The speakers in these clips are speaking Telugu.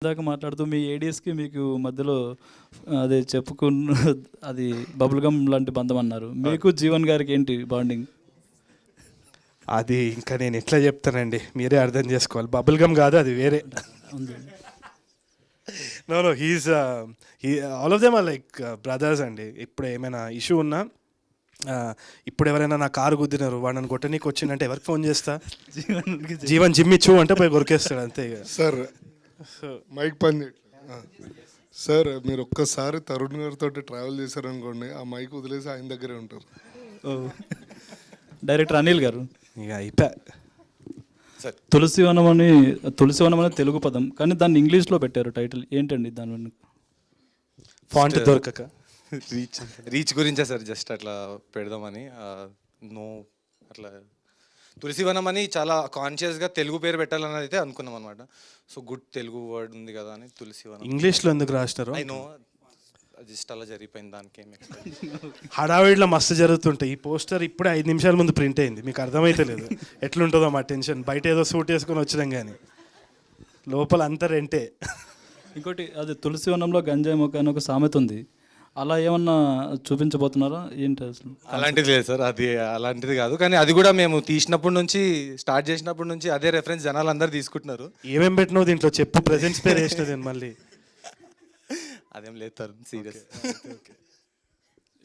ఇందాక మాట్లాడుతూ మీ ఏడీఎస్కి మీకు మధ్యలో అదే చెప్పుకున్న అది బబుల్ గమ్ లాంటి బంధం అన్నారు. మీకు జీవన్ గారికి ఏంటి బాండింగ్? అది ఇంకా నేను ఎట్లా చెప్తానండి, మీరే అర్థం చేసుకోవాలి. బబుల్ గమ్ కాదు, అది వేరే. No he's all of them are like brothers అండి. ఇప్పుడు ఏమైనా ఇష్యూ ఉన్నా, ఇప్పుడు ఎవరైనా నా కారు గుద్దినారు, వాడు నన్ను కొట్టనీకి వచ్చిందంటే ఎవరికి ఫోన్ చేస్తా? జీవన్ జిమ్ ఇచ్చు అంటే పోయి కొరికేస్తాడు అంతే. సార్ మైక్ పని సార్, మీరు ఒక్కసారి తరుణ్ గారితో ట్రావెల్ చేశారనుకోండి, ఆ మైక్ వదిలేసి ఆయన దగ్గరే ఉంటారు. డైరెక్టర్ అనిల్ గారు, ఇక అయిపోయా. తులసివనం అని తెలుగు పదం, కానీ దాన్ని ఇంగ్లీష్లో పెట్టారు టైటిల్. ఏంటండి దాని వెనుక? ఫాంట్ దొరకక రీచ్ గురించే సార్, జస్ట్ అట్లా పెడదామని. నో అట్లా తులసివనం అని చాలా కాన్షియస్గా తెలుగు పేరు పెట్టాలని అయితే అనుకున్నాం అనమాట. సో గుడ్ తెలుగు వర్డ్ ఉంది కదా అని తులసివనం. ఇంగ్లీష్లో ఎందుకు రాసినారు? ఐ నో, జస్ట్ అలా జరిగిపోయింది, దానికి ఏమి హడావిడిలో మస్తు జరుగుతుంటాయి. ఈ పోస్టర్ ఇప్పుడే 5 నిమిషాల ముందు ప్రింట్ అయింది, మీకు అర్థమైతే లేదు ఎట్లుంటుందో మా టెన్షన్. బయట ఏదో సూట్ వేసుకొని వచ్చినాం కానీ లోపల అంతా రెంటే. ఇంకోటి, అది తులసివనంలో గంజాయి మొక్క అని ఒక సామెత ఉంది, అలా ఏమన్నా చూపించబోతున్నారా ఏంటి అసలు? అలాంటిది లేదు సార్, అది అలాంటిది కాదు. కానీ అది కూడా మేము తీసినప్పటి నుంచి, స్టార్ట్ చేసినప్పటి నుంచి అదే రెఫరెన్స్ జనాలు అందరు తీసుకుంటున్నారు. ఏమేం పెట్టినావు దీంట్లో చెప్పు, ప్రెజెంట్స్ పేరు వేసినది మళ్ళీ. అదేం లేదు సార్, సీరియస్.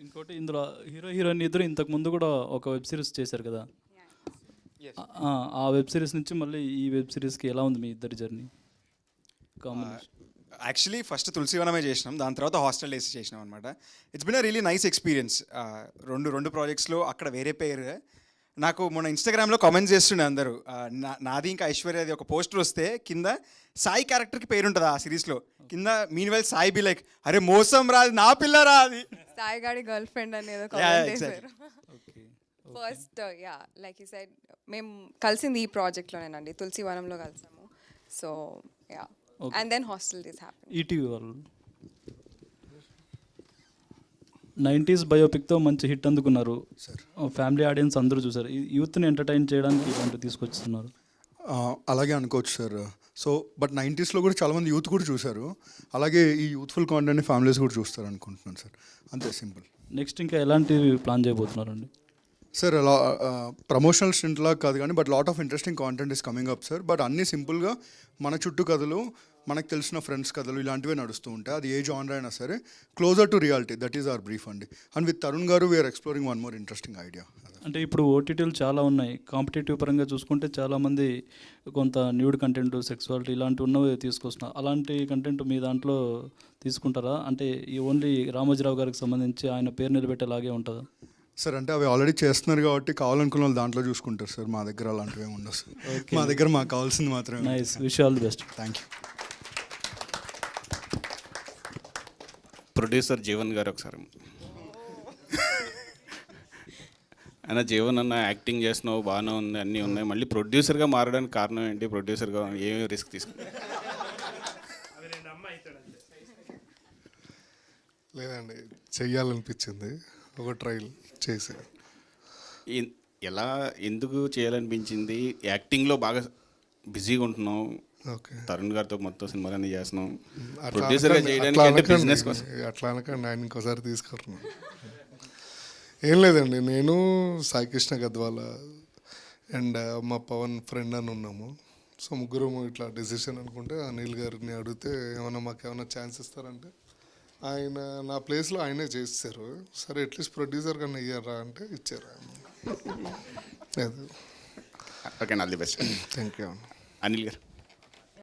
ఇంకోటి, ఇందులో హీరో హీరోయిన్ ఇద్దరు ఇంతకు ముందు కూడా ఒక వెబ్ సిరీస్ చేశారు కదా, ఆ వెబ్ సిరీస్ నుంచి మళ్ళీ ఈ వెబ్ సిరీస్కి ఎలా ఉంది మీ ఇద్దరి జర్నీ కాంబినేషన్? యాక్చువల్లీ ఫస్ట్ తులసివనమే చేసినాం, దాని తర్వాత హాస్టల్ డేస్ చేసినాం అనమాట. It's been a really nice experience. రెండు ప్రాజెక్ట్స్లో అక్కడ వేరే పేరు. నాకు మొన్న ఇన్స్టాగ్రామ్లో కామెంట్స్ చేస్తుండే అందరూ, నాది ఇంకా ఐశ్వర్యది ఒక పోస్టర్ వస్తే కింద సాయి క్యారెక్టర్కి పేరు ఉంటుంది ఆ సిరీస్లో, కింద mean well Sai be like, అరే మోసం రాదు నా పిల్ల రాది, సాయి గాడి గర్ల్ ఫ్రెండ్ అనేది first. Yeah, like you said, మేము కలిసింది ఈ ప్రాజెక్ట్లోనేనండి, తులసివనంలో కలిసాము. So yeah, and then hostel this happened. ETV వాళ్ళు 90s బయోపిక్తో మంచి హిట్ అందుకున్నారు, ఫ్యామిలీ ఆడియన్స్ అందరూ చూసారు. యూత్ని ఎంటర్టైన్ చేయడానికి ఇలాంటివి తీసుకొస్తున్నారు. అలాగే అనుకోవచ్చు సార్. సో బట్ 90sలో కూడా చాలామంది యూత్ కూడా చూశారు, అలాగే ఈ యూత్ఫుల్ కాంటెంట్ని ఫ్యామిలీస్ కూడా చూస్తారు అనుకుంటున్నాను సార్, అంతే సింపుల్. నెక్స్ట్ ఇంకా ఎలాంటివి ప్లాన్ చేయబోతున్నారండి? సార్ అలా ప్రమోషనల్ స్టింట్ లాగా కాదు కానీ, but lot of interesting content is coming up sir. But అన్నీ సింపుల్గా మన చుట్టూ కథలు, మనకు తెలిసిన ఫ్రెండ్స్ కథలు, ఇలాంటివే నడుస్తూ ఉంటాయి. అది ఏ జానర్ అయినా సరే closer to reality, that is our brief అండి. And with Tarun garu we're exploring one more interesting idea. అంటే ఇప్పుడు ఓటీటీలు చాలా ఉన్నాయి, కాంపిటేటివ్ పరంగా చూసుకుంటే చాలామంది కొంత న్యూడ్ కంటెంట్, సెక్సువాలిటీ ఇలాంటివి ఉన్నవి తీసుకొస్తున్నారు. అలాంటి కంటెంట్ మీ దాంట్లో తీసుకుంటారా? అంటే ఈ ఓన్లీ రామోజీరావు గారికి సంబంధించి ఆయన పేరు నిలబెట్టేలాగే ఉంటుందా? సార్ అంటే అవి ఆల్రెడీ చేస్తున్నారు కాబట్టి కావాలనుకున్న వాళ్ళు దాంట్లో చూసుకుంటారు సార్. మా దగ్గర అలాంటివి ఏమి ఉండవు సార్. మా దగ్గర మాకు కావాల్సింది మాత్రమే. Nice, wish all the best. Thank you. Producer Jeevan గారు ఒకసారి, ఆయన జీవన్ అన్న యాక్టింగ్ చేస్తున్నావు బాగానే ఉంది, అన్నీ ఉన్నాయి, మళ్ళీ ప్రొడ్యూసర్గా మారడానికి కారణం ఏంటి? ప్రొడ్యూసర్గా ఏమేమి రిస్క్ తీసుకున్నా? లేదండి, చెయ్యాలనిపించింది, ఒక ట్రయల్ చేసి. ఎలా ఎందుకు చేయాలనిపించింది? యాక్టింగ్లో బాగా బిజీగా ఉంటున్నావు, ఓకే, తరుణ్ గారితో మొత్తం సినిమాలన్నీ చేస్తున్నాం, అట్లా ప్రొడ్యూసర్గా చేయడానికి బిజినెస్ కోసం. అట్లా అనకండి, ఆయన ఇంకోసారి తీసుకుంటున్నాను. ఏం లేదండి, నేను సాయి కృష్ణ గద్వాల అండ్ మా పవన్ ఫ్రెండ్ అని ఉన్నాము. సో ముగ్గురు ఇట్లా డెసిషన్ అనుకుంటే అనిల్ గారిని అడిగితే ఏమన్నా మాకు ఏమైనా ఛాన్స్ ఇస్తారంటే, ఆయన నా ప్లేస్లో ఆయనే చేస్తారు. సరే అట్లీస్ట్ ప్రొడ్యూసర్ కన్నా ఇయ్యారా అంటే ఇచ్చారు ఆయన. Okay, all the best. Thank you. Anil గారు.